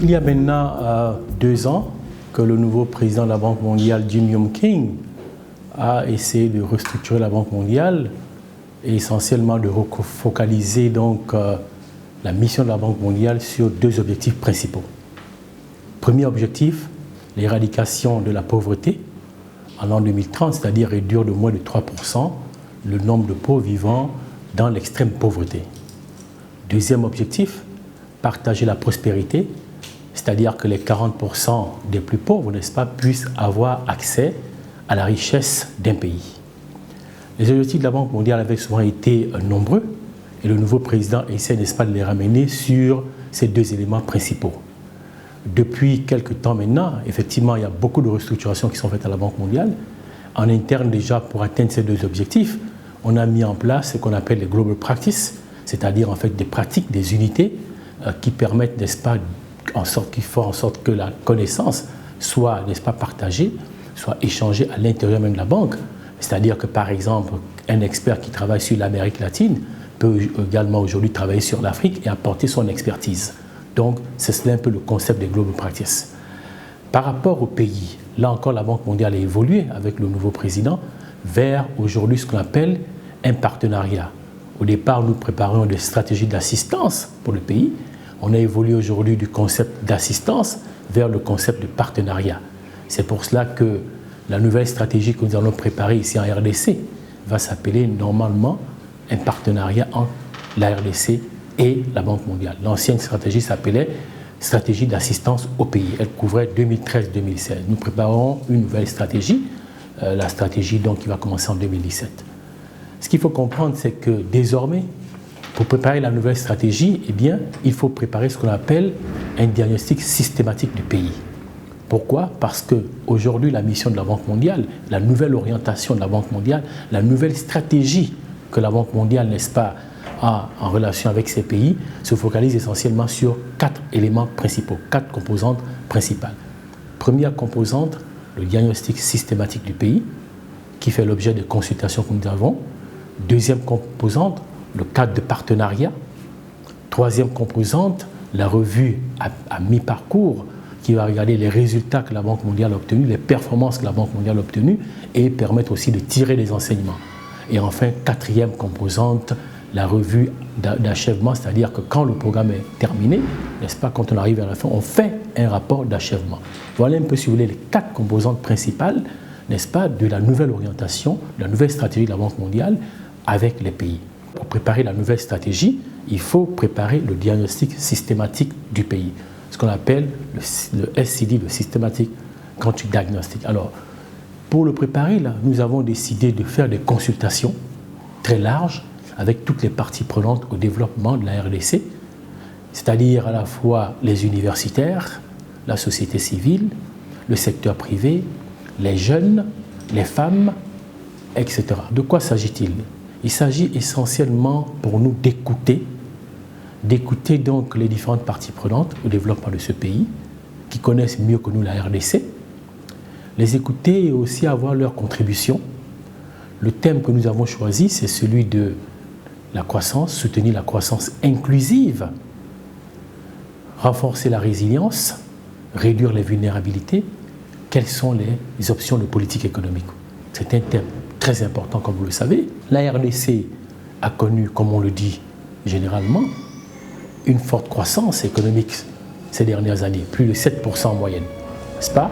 Il y a maintenant 2 ans que le nouveau président de la Banque mondiale, Jim Yong Kim, a essayé de restructurer la Banque mondiale et essentiellement de focaliser donc la mission de la Banque mondiale sur 2 objectifs principaux. Premier objectif, l'éradication de la pauvreté en l'an 2030, c'est-à-dire réduire de moins de 3% le nombre de pauvres vivant dans l'extrême pauvreté. Deuxième objectif, partager la prospérité, c'est-à-dire que les 40% des plus pauvres, n'est-ce pas, puissent avoir accès à la richesse d'un pays. Les objectifs de la Banque mondiale avaient souvent été nombreux et le nouveau président essaie, n'est-ce pas, de les ramener sur ces 2 éléments principaux. Depuis quelques temps maintenant, effectivement, il y a beaucoup de restructurations qui sont faites à la Banque mondiale. En interne, déjà, pour atteindre ces 2 objectifs, on a mis en place ce qu'on appelle les Global Practices, c'est-à-dire en fait des pratiques, des unités qui permettent, n'est-ce pas, qui font en sorte que la connaissance soit, n'est-ce pas, partagée, soit échangée à l'intérieur même de la banque. C'est-à-dire que, par exemple, un expert qui travaille sur l'Amérique latine peut également aujourd'hui travailler sur l'Afrique et apporter son expertise. Donc, c'est un peu le concept des Global Practices. Par rapport au pays, là encore, la Banque mondiale a évolué avec le nouveau président vers aujourd'hui ce qu'on appelle un partenariat. Au départ, nous préparions des stratégies d'assistance pour le pays. On a évolué aujourd'hui du concept d'assistance vers le concept de partenariat. C'est pour cela que la nouvelle stratégie que nous allons préparer ici en RDC va s'appeler normalement un partenariat entre la RDC et la Banque mondiale. L'ancienne stratégie s'appelait stratégie d'assistance au pays. Elle couvrait 2013-2016. Nous préparons une nouvelle stratégie, la stratégie donc qui va commencer en 2017. Ce qu'il faut comprendre, c'est que désormais, pour préparer la nouvelle stratégie, eh bien, il faut préparer ce qu'on appelle un diagnostic systématique du pays. Pourquoi ? Parce qu'aujourd'hui, la mission de la Banque mondiale, la nouvelle orientation de la Banque mondiale, la nouvelle stratégie que la Banque mondiale, n'est-ce pas, a en relation avec ces pays, se focalise essentiellement sur 4 éléments principaux, 4 composantes principales. Première composante, le diagnostic systématique du pays, qui fait l'objet de consultations que nous avons. Deuxième composante, le cadre de partenariat. Troisième composante, la revue à mi-parcours qui va regarder les résultats que la Banque mondiale a obtenus, les performances que la Banque mondiale a obtenues et permettre aussi de tirer des enseignements. Et enfin, quatrième composante, la revue d'achèvement, c'est-à-dire que quand le programme est terminé, n'est-ce pas, quand on arrive à la fin, on fait un rapport d'achèvement. Voilà un peu, si vous voulez, les 4 composantes principales, n'est-ce pas, de la nouvelle orientation, de la nouvelle stratégie de la Banque mondiale avec les pays. Pour préparer la nouvelle stratégie, il faut préparer le diagnostic systématique du pays, ce qu'on appelle le SCD, le Systematic Country Diagnostic. Alors, pour le préparer, là, nous avons décidé de faire des consultations très larges avec toutes les parties prenantes au développement de la RDC, c'est-à-dire à la fois les universitaires, la société civile, le secteur privé, les jeunes, les femmes, etc. De quoi s'agit-il ? Il s'agit essentiellement pour nous d'écouter donc les différentes parties prenantes au développement de ce pays, qui connaissent mieux que nous la RDC, les écouter et aussi avoir leur contribution. Le thème que nous avons choisi, c'est celui de la croissance, soutenir la croissance inclusive, renforcer la résilience, réduire les vulnérabilités. Quelles sont les options de politique économique ? C'est un thème très important, comme vous le savez. La RDC a connu, comme on le dit généralement, une forte croissance économique ces dernières années, plus de 7% en moyenne, n'est-ce pas ?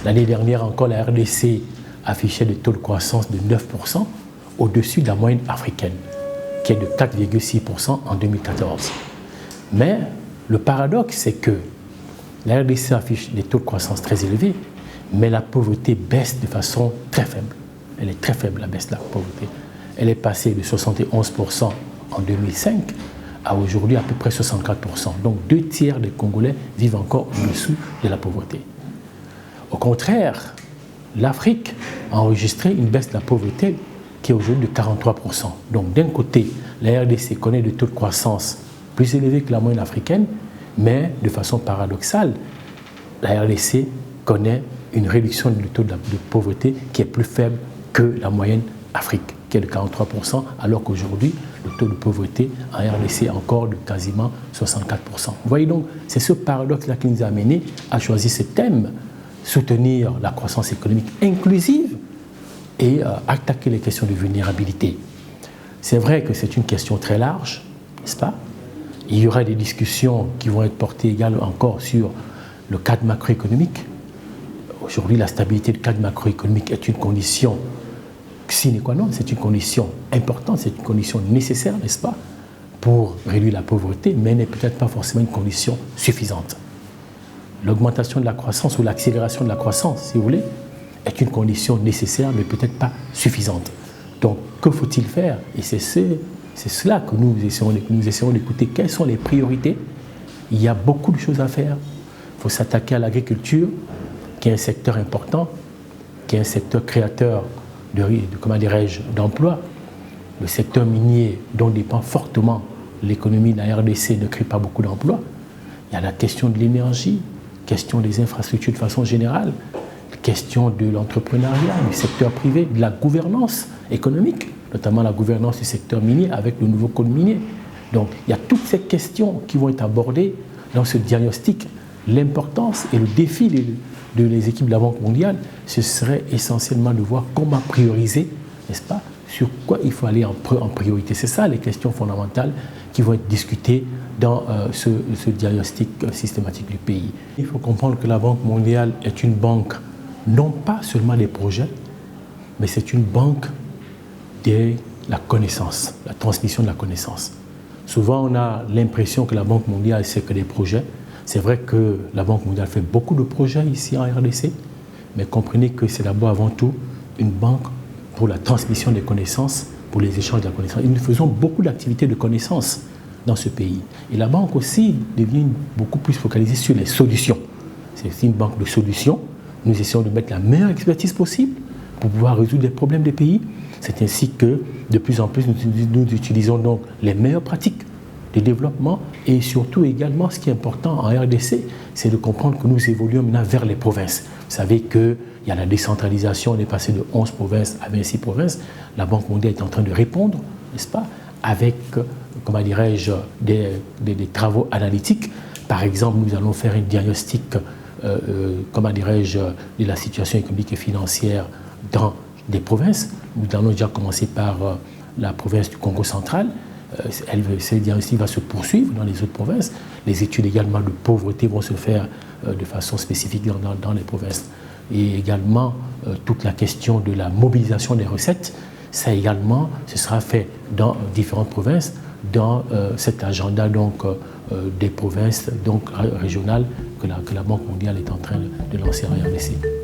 L'année dernière encore, la RDC affichait des taux de croissance de 9% au-dessus de la moyenne africaine, qui est de 4,6% en 2014. Mais le paradoxe, c'est que la RDC affiche des taux de croissance très élevés, mais la pauvreté baisse de façon très faible. Elle est très faible, la baisse de la pauvreté. Elle est passée de 71% en 2005 à aujourd'hui à peu près 64%. Donc 2 tiers des Congolais vivent encore au-dessous de la pauvreté. Au contraire, l'Afrique a enregistré une baisse de la pauvreté qui est aujourd'hui de 43%. Donc d'un côté, la RDC connaît des taux de croissance plus élevés que la moyenne africaine, mais de façon paradoxale, la RDC connaît une réduction du taux de pauvreté qui est plus faible que la moyenne Afrique, qui est de 43%, alors qu'aujourd'hui, le taux de pauvreté en RDC encore de quasiment 64%. Vous voyez donc, c'est ce paradoxe-là qui nous a amené à choisir ce thème, soutenir la croissance économique inclusive et attaquer les questions de vulnérabilité. C'est vrai que c'est une question très large, n'est-ce pas? Il y aura des discussions qui vont être portées également encore sur le cadre macroéconomique. Aujourd'hui, la stabilité du cadre macroéconomique est une condition sine qua non, c'est une condition importante, c'est une condition nécessaire, n'est-ce pas, pour réduire la pauvreté, mais n'est peut-être pas forcément une condition suffisante. L'augmentation de la croissance ou l'accélération de la croissance, si vous voulez, est une condition nécessaire, mais peut-être pas suffisante. Donc, que faut-il faire? Et c'est cela que nous essayons d'écouter. Quelles sont les priorités? Il y a beaucoup de choses à faire. Il faut s'attaquer à l'agriculture, qui est un secteur important, qui est un secteur créateur d'emplois. Le secteur minier, dont dépend fortement l'économie de la RDC, ne crée pas beaucoup d'emplois. Il y a la question de l'énergie, question des infrastructures de façon générale, question de l'entrepreneuriat, du secteur privé, de la gouvernance économique, notamment la gouvernance du secteur minier avec le nouveau code minier. Donc, il y a toutes ces questions qui vont être abordées dans ce diagnostic. L'importance et le défi de les équipes de la Banque mondiale, ce serait essentiellement de voir comment prioriser, n'est-ce pas, sur quoi il faut aller en priorité. C'est ça les questions fondamentales qui vont être discutées dans ce diagnostic systématique du pays. Il faut comprendre que la Banque mondiale est une banque non pas seulement des projets, mais c'est une banque de la connaissance, la transmission de la connaissance. Souvent, on a l'impression que la Banque mondiale, c'est que des projets. C'est vrai que la Banque mondiale fait beaucoup de projets ici en RDC, mais comprenez que c'est d'abord avant tout une banque pour la transmission des connaissances, pour les échanges de la connaissance. Et nous faisons beaucoup d'activités de connaissances dans ce pays. Et la banque aussi devient beaucoup plus focalisée sur les solutions. C'est aussi une banque de solutions. Nous essayons de mettre la meilleure expertise possible pour pouvoir résoudre les problèmes des pays. C'est ainsi que, de plus en plus, nous utilisons donc les meilleures pratiques de développement et surtout également, ce qui est important en RDC, c'est de comprendre que nous évoluons maintenant vers les provinces. Vous savez qu'il y a la décentralisation, on est passé de 11 provinces à 26 provinces. La Banque mondiale est en train de répondre, n'est-ce pas, avec, comment dirais-je, des travaux analytiques. Par exemple, nous allons faire un diagnostic, comment dirais-je, de la situation économique et financière dans des provinces. Nous allons déjà commencer par la province du Congo central. Ce diagnostic va se poursuivre dans les autres provinces. Les études également de pauvreté vont se faire de façon spécifique dans les provinces. Et également, toute la question de la mobilisation des recettes, ça également, ce sera fait dans différentes provinces, dans cet agenda donc, des provinces donc, régionales que la Banque mondiale est en train de lancer en RDC.